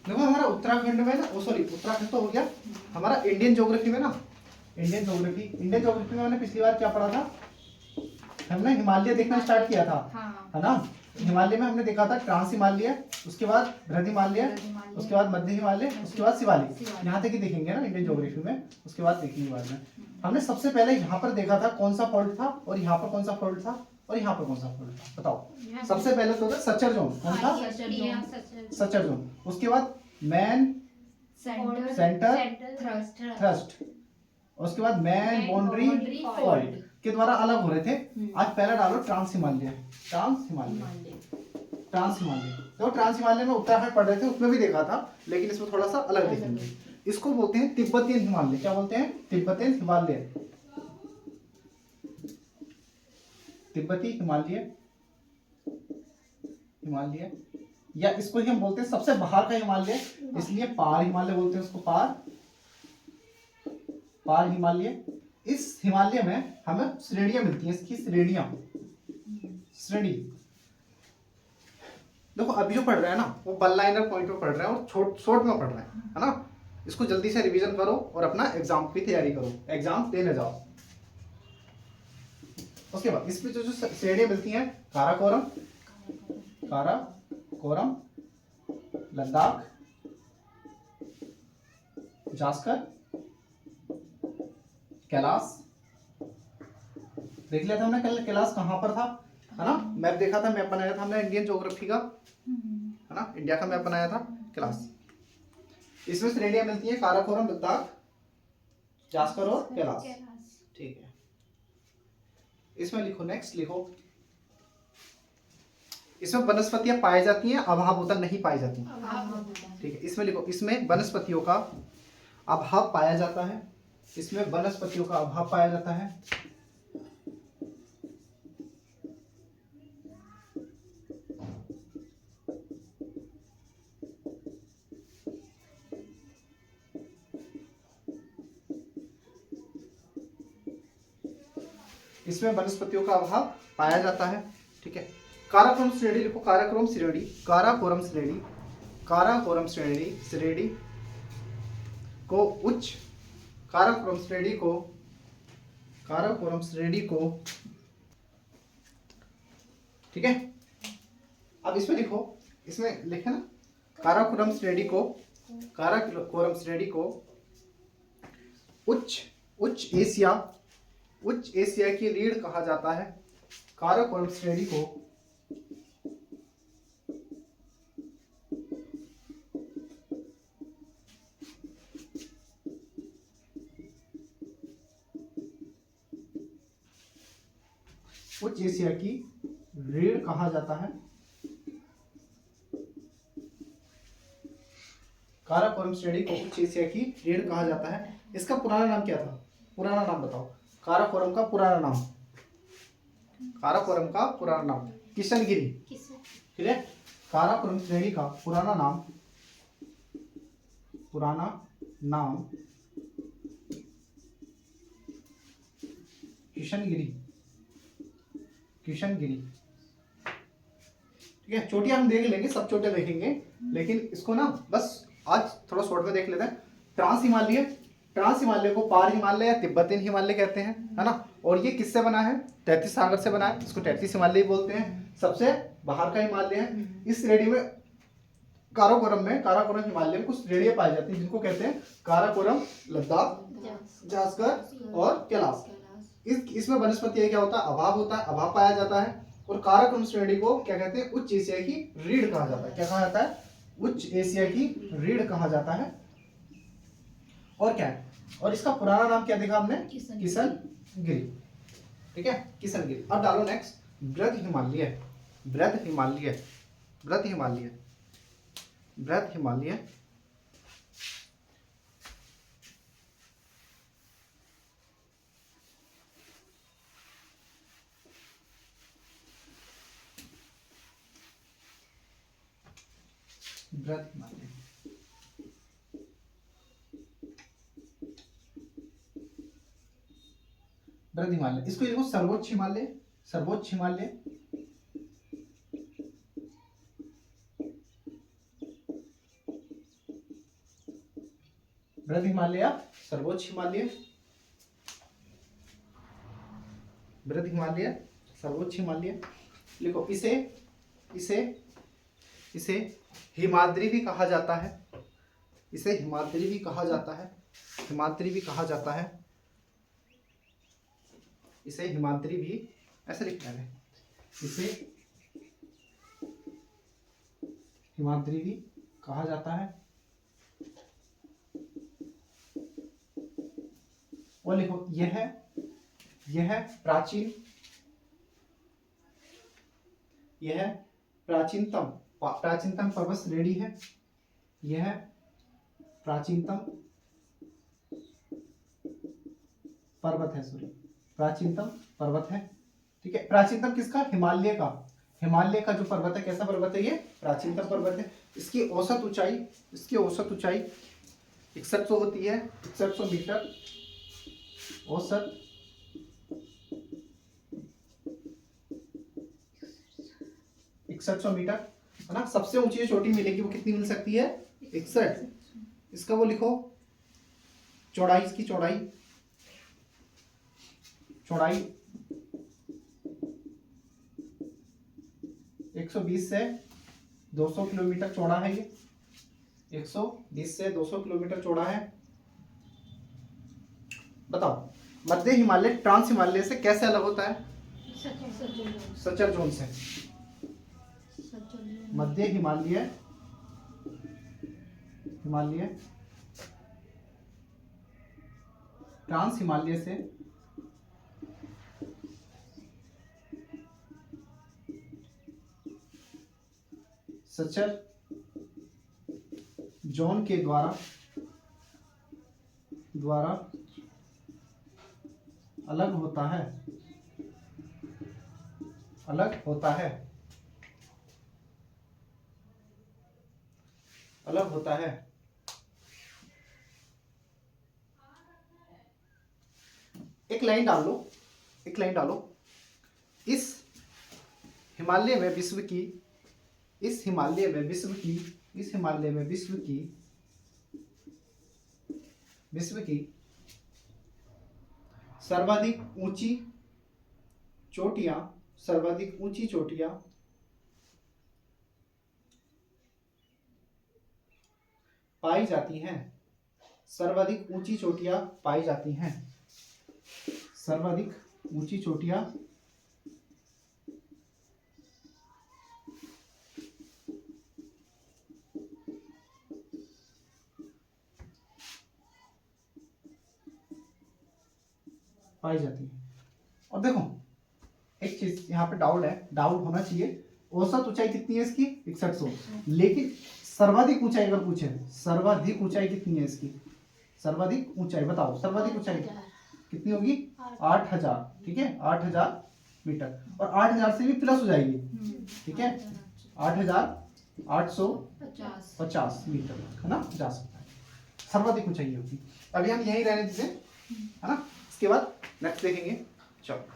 देखो हमारा उत्तराखंड में ना, सॉरी उत्तराखंड तो हो गया, हमारा इंडियन ज्योग्राफी में ना, इंडियन ज्योग्राफी में मैंने पिछली बार क्या पढ़ा था, हमने हिमालय देखना स्टार्ट किया था, है ना। हिमालय में हमने देखा था ट्रांस हिमालय, उसके बाद बृहद हिमालय, उसके बाद मध्य हिमालय, उसके बाद शिवालिक, यहाँ तक ही देखेंगे ना इंडियन ज्योग्राफी में, उसके बाद देखेंगे बाद में। हमने सबसे पहले यहाँ पर देखा था कौन सा फॉल्ट था, और यहाँ पर कौन सा फॉल्ट था, और यहाँ पर कौन सा फॉल्ट था, बताओ। सबसे पहले तो था सच्चर जोन, कौन था, सच्चर जोन। उसके बाद मैन सेंटर थ्रस्ट, उसके बाद मैन बाउंड्री फॉल्ट के द्वारा अलग हो रहे थे। आज पहला डालो ट्रांस हिमालय, तो ट्रांस हिमालय में उत्तराखंड पढ़ रहे थे, उसमें भी देखा था, लेकिन इसमें थोड़ा सा अलग देखेंगे। इसको बोलते हैं तिब्बतियन हिमालय। क्या बोलते हैं, तिब्बतियन हिमालय, तिब्बती हिमालय, या इसको ही हम बोलते हैं सबसे बाहर का हिमालय, इसलिए पार हिमालय बोलते हैं उसको, पार हिमालय। इस हिमालय में हमें श्रेणियां मिलती हैं, इसकी श्रेणी। देखो अभी जो पढ़ रहे हैं ना, वो वन लाइनर पॉइंट में पढ़ रहे हैं और शॉर्ट में पढ़ रहे हैं, है ना। इसको जल्दी से रिवीजन करो और अपना एग्जाम की तैयारी करो, एग्जाम देने जाओ। उसके बाद इसमें जो श्रेणियां मिलती हैं, काराकोरम, लद्दाख, जास्कर, कैलाश। देख लिया था हमने कल कैलाश कहाँ पर था, है ना। मैप देखा था, मैप बनाया था हमने इंडियन ज्योग्राफी का, है ना, इंडिया का मैप बनाया था, कैलाश। इसमें श्रेणियां मिलती हैं काराकोरम, लद्दाख, जास्कर और कैलाश, ठीक है। इसमें लिखो, नेक्स्ट लिखो, इसमें वनस्पतियां पाई जाती हैं, अभाव होता नहीं पाई जाती, ठीक है। इसमें लिखो, इसमें वनस्पतियों का अभाव पाया जाता है, इसमें वनस्पतियों का अभाव पाया जाता है। इसमें वनस्पतियों का अभाव पाया जाता है, ठीक है। काराकोरम श्रेणी लिखो, काराकोरम श्रेणी को उच्च, काराकोरम श्रेणी को, ठीक है। अब इसमें लिखो, इसमें लिखे ना, काराकोरम श्रेणी को उच्च एशिया की रीढ़ कहा जाता है। काराकोरम श्रेणी को उच्च एशिया की रीढ़ कहा जाता है। काराकोरम श्रेणी को उच्च एशिया की रीढ़ कहा जाता है। इसका पुराना नाम क्या था, पुराना नाम बताओ। काराकोरम का पुराना नाम किशनगिरी, ठीक है। काराकोरम श्रेणी का पुराना नाम किशनगिरी, ठीक है। चोटियां हम देख लेंगे, सब चोटियां देखेंगे, लेकिन इसको ना बस आज थोड़ा शॉर्ट में देख लेते हैं। ट्रांस हिमालय को पार हिमालय या तिब्बतियन हिमालय कहते हैं, है ना। और ये किससे बना है, 33 सागर से बना है, इसको 33 हिमालय बोलते हैं, सबसे बाहर का हिमालय है। इस श्रेणी में काराकोरम हिमालय में कुछ श्रेणियां पाई जाती हैं, जिनको कहते हैं काराकोरम, लद्दाख, जास्कर और कैलाश। इसमें वनस्पति क्या होता है, अभाव पाया जाता है। और काराकोरम श्रेणी को क्या कहते हैं, उच्च एशिया की रीढ़ कहा जाता है। क्या कहा जाता है, उच्च एशिया की रीढ़ कहा जाता है। और क्या है, और इसका पुराना नाम क्या देखा हमने, किशनगिरी, ठीक है, किशनगिरी। अब डालो नेक्स्ट, बृहद हिमालय। बृहद हिमालय, इसको लिखो सर्वोच्च हिमालय, बृहद हिमालय या सर्वोच्च हिमालय, बृहद हिमालय, सर्वोच्च हिमालय। लिखो इसे इसे इसे हिमाद्री भी कहा जाता है, इसे हिमाद्री भी कहा जाता है, हिमाद्री भी कहा जाता है, इसे हिमाद्री भी ऐसे लिखना है, इसे हिमाद्री भी कहा जाता है। और लिखो यह प्राचीन, यह प्राचीनतम पर्वत श्रेणी है, यह प्राचीनतम पर्वत है, सॉरी प्राचीनतम पर्वत है। ठीक है, प्राचीनतम किसका? हिमालय का। हिमालय का जो पर्वत है कैसा पर्वत है? ये प्राचीनतम पर्वत है। इसकी औसत ऊंचाई 6100 होती है, 6100 मीटर औसत, 6100 मीटर है ना। सबसे ऊंची चोटी मिलेगी वो कितनी मिल सकती है? 61। इसका वो लिखो चौड़ाई, इसकी चौड़ाई 120 से 200 किलोमीटर चौड़ा है। ये 120 से 200 किलोमीटर चौड़ा है। बताओ मध्य हिमालय ट्रांस हिमालय से कैसे अलग होता है? सचर जोन से। मध्य हिमालय ट्रांस हिमालय से सचर जोन के द्वारा अलग होता है, अलग होता है, अलग होता है। एक लाइन डाल लो, एक लाइन डालो। इस हिमालय में विश्व की, इस हिमालय में विश्व की, इस हिमालय में विश्व की, विश्व की सर्वाधिक ऊंची चोटियां, सर्वाधिक ऊंची चोटियां पाई जाती हैं, सर्वाधिक ऊंची चोटियां पाई जाती हैं, सर्वाधिक ऊंची चोटियां पाई जाती है। और देखो एक चीज यहाँ पे डाउट होना चाहिए, औसत ऊंचाई कितनी है इसकी? 6100। लेकिन सर्वाधिक ऊंचाई अगर पूछे, सर्वाधिक ऊंचाई कितनी है इसकी? सर्वाधिक ऊंचाई बताओ, सर्वाधिक ऊंचाई कितनी होगी? 8000। ठीक है, 8000 मीटर। और 8000 से भी प्लस हो जाएगी। ठीक है, 8850 मीटर है ना, जा सकता है। सर्वाधिक ऊंचाई होगी। अभी हम यही रहने दीजिए है ना, इसके बाद नेक्स्ट देखेंगे। चलो।